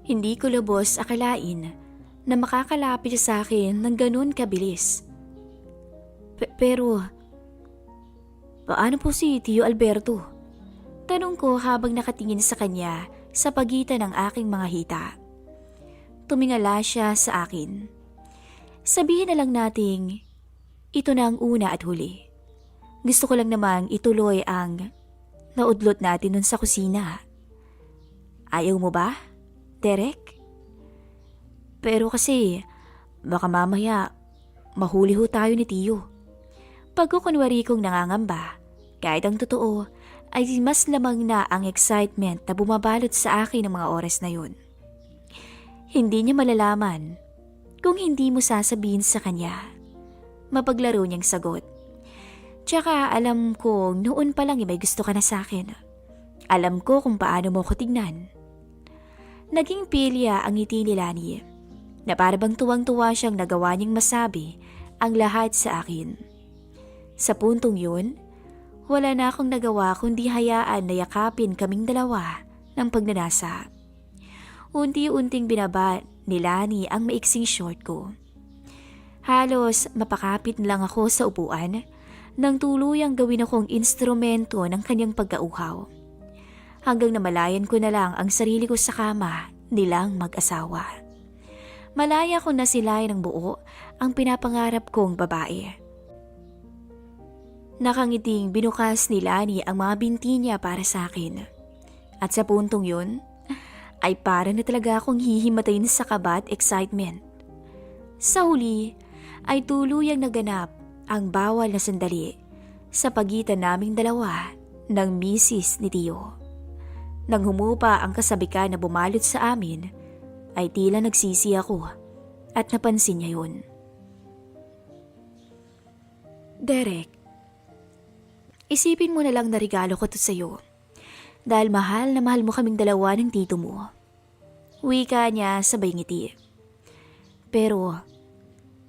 Hindi ko lubos akalain na makakalapit siya sa akin ng ganun kabilis. Pero, paano po si Tio Alberto? Tanong ko habang nakatingin sa kanya sa pagitan ng aking mga hita. Tumingala siya sa akin. Sabihin na lang nating, ito na ang una at huli. Gusto ko lang namang ituloy ang naudlot natin nun sa kusina. Ayaw mo ba, Derek? Pero kasi, baka mamaya, mahuli ho tayo ni Tio. Pagkukunwari kong nangangamba, kahit ang totoo, ay mas lamang na ang excitement na bumabalot sa akin ng mga oras na yun. Hindi niya malalaman kung hindi mo sasabihin sa kanya. Mapaglaro niyang sagot. Tsaka alam ko noon pa lang may gusto ka na sa akin. Alam ko kung paano mo ko tignan. Naging pilya ang ngiti ni Lani na parabang tuwang-tuwa siyang nagawa niyang masabi ang lahat sa akin. Sa puntong yun, wala na akong nagawa kundi hayaan na yakapin kaming dalawa ng pagnanasa. Unti-unting binaba ni Lani ang maiksing short ko. Halos mapakapit lang ako sa upuan nang tuluyang gawin akong instrumento ng kanyang pagkauhaw. Hanggang namalayan ko na lang ang sarili ko sa kama nilang mag-asawa. Malaya ko na silay ng buo ang pinapangarap kong babae. Nakangiting binukas ni Lani ang mga binti niya para sa akin. At sa puntong yun, ay para na talaga akong hihimatayin sa kaba at excitement. Sa huli, ay tuluyang naganap ang bawal na sandali sa pagitan naming dalawa ng misis ni Tio. Nang humupa ang kasabikan na bumalot sa amin, ay tila nagsisi ako at napansin niya yun. Derek, isipin mo na lang na regalo ko to sa'yo dahil mahal na mahal mo kaming dalawa ng tito mo. Wika niya sabay ngiti. Pero,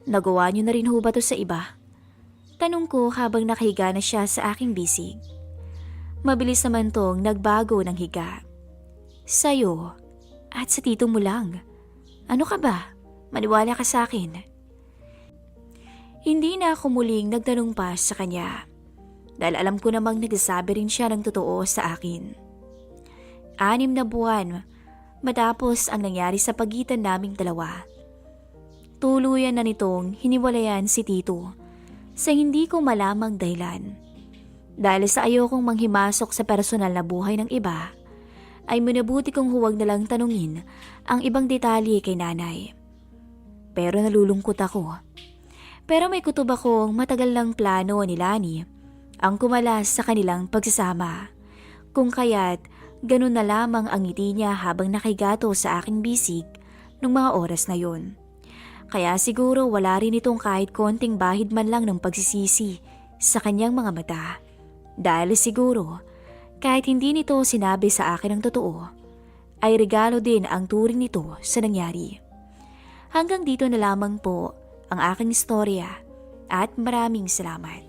nagawa niyo na rin ho ba to sa iba? Tanong ko habang nakahiga na siya sa aking bisig. Mabilis naman tong nagbago ng higa. Sa'yo at sa tito mo lang. Ano ka ba? Maniwala ka sa akin. Hindi na ako muling nagtanong pa sa kanya. dahil alam ko namang nagsasabi rin siya ng totoo sa akin. 6 na buwan matapos ang nangyari sa pagitan naming dalawa. Tuluyan na nitong hiniwalayan si Tito sa hindi ko malamang dahilan. Dahil sa ayokong manghimasok sa personal na buhay ng iba, ay minabuti kong huwag na lang tanungin ang ibang detalye kay nanay. Pero nalulungkot ako. Pero may kutob akong matagal ng plano ni Lani ang kumalas sa kanilang pagsasama. Kung kaya't ganun na lamang ang ngiti niya habang nakigato sa aking bisig nung mga oras na yon. Kaya siguro wala rin itong kahit konting bahid man lang ng pagsisisi sa kanyang mga mata. Dahil siguro kahit hindi nito sinabi sa akin ang totoo, ay regalo din ang turing nito sa nangyari. Hanggang dito na lamang po ang aking istorya at maraming salamat.